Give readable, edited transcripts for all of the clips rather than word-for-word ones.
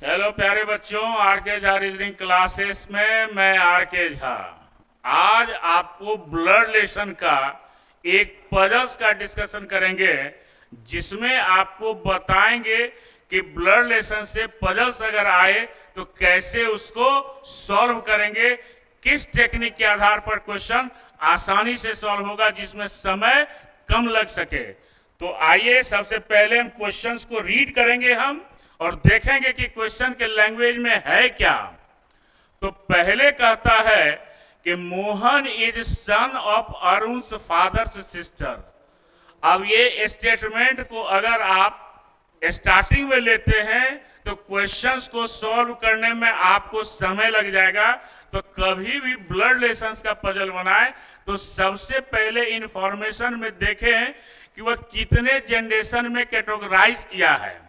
Hello प्यारे बच्चों, are के झा रीजनिंग क्लासेस में मैं आर के झा आज आपको ब्लड रिलेशन का एक पजल्स का डिस्कशन करेंगे, जिसमें आपको बताएंगे कि ब्लड रिलेशन से पजल्स अगर आए तो कैसे उसको सॉल्व करेंगे, किस टेक्निक के आधार पर क्वेश्चन आसानी से सॉल्व होगा जिसमें समय कम लग सके। तो आइए सबसे पहले हम क्वेश्चंस को रीड करेंगे हम और देखेंगे कि क्वेश्चन के लैंग्वेज में है क्या। तो पहले कहता है कि Mohan is son of Arun father's sister. अब ये स्टेटमेंट को अगर आप स्टार्टिंग में लेते हैं तो क्वेश्चंस को सॉल्व करने में आपको समय लग जाएगा। तो कभी भी ब्लड रिलेशंस का पजल बनाए तो सबसे पहले इंफॉर्मेशन में देखें कि वह कितने जनरेशन में कैटेगराइज किया है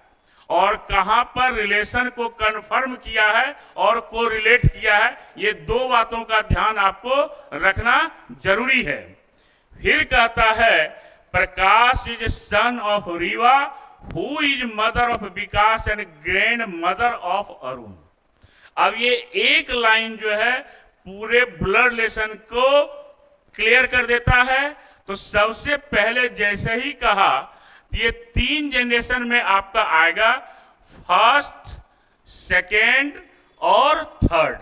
और कहां पर रिलेशन को कंफर्म किया है और को रिलेट किया है। ये दो बातों का ध्यान आपको रखना जरूरी है। फिर कहता है Prakash is son of Reeva who is mother of Vikas and grandmother of Arun. अब ये एक लाइन जो है पूरे ब्लड रिलेशन को क्लियर कर देता है। तो सबसे पहले जैसे ही कहा ये तीन जनरेशन में आपका आएगा, फर्स्ट, सेकेंड और थर्ड।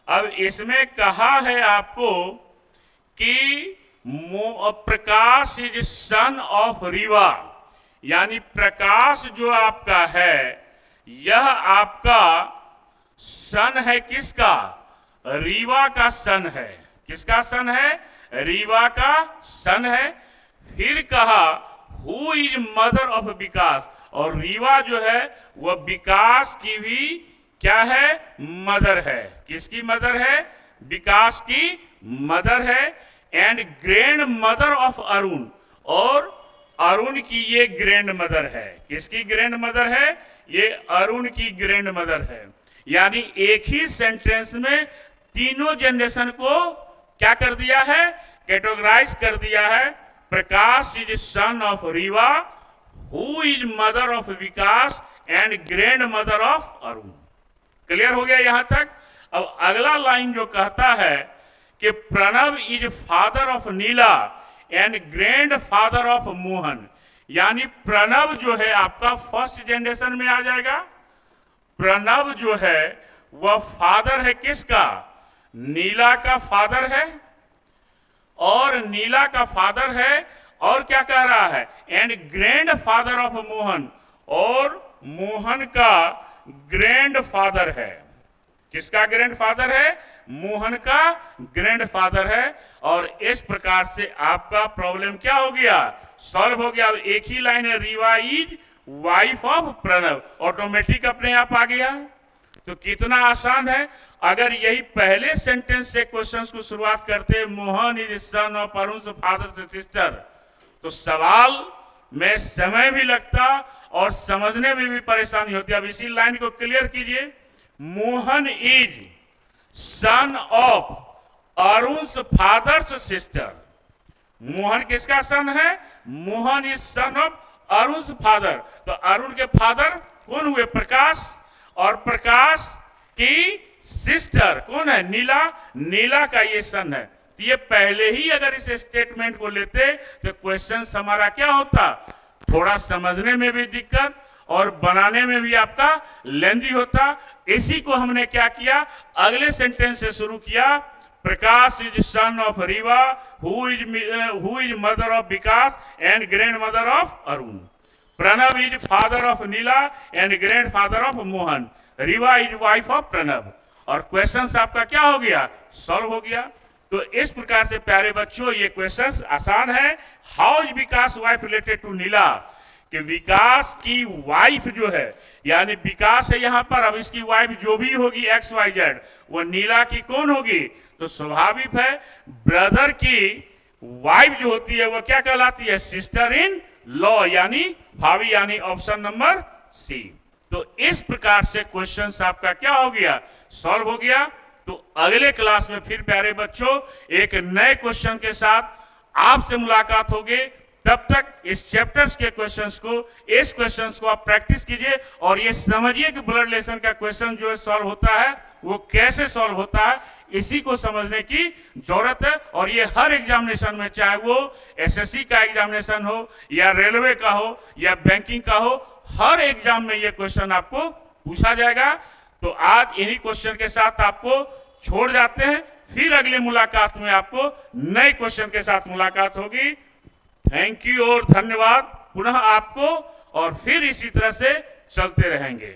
अब इसमें कहा है आपको कि प्रकाश इज सन ऑफ रीवा, यानी प्रकाश जो आपका है यह आपका सन है। किसका? रीवा का सन है। किसका सन है? रीवा का सन है। फिर कहा हु इज मदर ऑफ विकास, और रीवा जो है वह विकास की भी क्या है? मदर है। किसकी मदर है? विकास की मदर है। And grandmother of Arun, और अरुण की ये ग्रैंड मदर है। किसकी ग्रैंड मदर है? ये अरुण की ग्रैंड मदर है। यानी एक ही सेंटेंस में तीनों जनरेशन को क्या कर दिया है? कैटेगराइज कर दिया है। Prakash is son of Reeva who is mother of Vikas and grandmother of Arun. Clear हो गया यहां तक? अब अगला लाइन जो कहता है कि Pranav is father of Neela and grand father of Mohan, यानी प्रणव जो है आपका फर्स्ट जनरेशन में आ जाएगा। प्रणव जो है वह फादर है किसका? नीला का फादर है, और नीला का फादर है। और क्या कह रहा है? And grand father of Mohan, और मोहन का ग्रैंड फादर है। किसका ग्रैंड फादर है? मोहन का ग्रैंड फादर है। और इस प्रकार से आपका प्रॉब्लम क्या हो गया? सॉल्व हो गया। अब एक ही लाइन है, Reeva is wife of Pranav, automatic अपने आप आ गया। तो कितना आसान है। अगर यही पहले सेंटेंस से क्वेश्चंस को शुरुआत करते, Mohan is son of Arun father से सिस्टर, तो सवाल में समय भी लगता और समझने में भी परेशानी होती। अब इसी लाइन को क्लियर कीजिए। Mohan is son of Arun father's sister. Mohan किसका सन है? Mohan is son of Arun father. तो अरुण के फादर कौन हुए? प्रकाश, और प्रकाश की सिस्टर कौन है? नीला। नीला का ये सन है। तो ये पहले ही अगर इस स्टेटमेंट को लेते तो क्वेश्चन हमारा क्या होता? थोड़ा समझने में भी दिक्कत और बनाने में भी आपका लेंदी होता। इसी को हमने क्या किया? अगले सेंटेंस से शुरू किया। Prakash is son of Reeva who is mother of Vikas and grandmother of Arun. Pranav is father of Neela and grand father of Mohan. Reeva is wife of Pranav. और क्वेश्चंस आपका क्या हो गया? सॉल्व हो गया। तो इस प्रकार से प्यारे बच्चों ये क्वेश्चंस आसान है। How is Vikas wife related to Neela, कि विकास की वाइफ जो है, यानी विकास है यहां पर, अब इसकी वाइफ जो भी होगी XYZ वो नीला की कौन होगी? तो स्वाभाविक है ब्रदर की वाइफ जो होती है वो क्या कहलाती है? सिस्टर इन लॉ, यानी भाभी, यानी ऑप्शन नंबर सी। तो इस प्रकार से क्वेश्चन आपका क्या हो गया? सॉल्व हो गया। तो अगले क्लास में फिर प्यारे बच्चों एक नए क्वेश्चन के साथ आपसे मुलाकात होगी। तब तक इस चैप्टर्स के क्वेश्चंस को, इस क्वेश्चंस को आप प्रैक्टिस कीजिए और ये समझिए कि ब्लड रिलेशन का क्वेश्चन जो है सॉल्व होता है वो कैसे सॉल्व होता है, इसी को समझने की जरूरत है। और ये हर एग्जामिनेशन में, चाहे वो एसएससी का एग्जामिनेशन हो या रेलवे का हो या बैंकिंग का हो, हर एग्जाम में ये क्वेश्चन आपको पूछा जाएगा। तो आज इन्हीं क्वेश्चन के साथ आपको छोड़ जाते हैं, फिर अगली मुलाकात में आपको नए क्वेश्चन के साथ मुलाकात होगी। थैंक यू और धन्यवाद पुनः आपको, और फिर इसी तरह से चलते रहेंगे।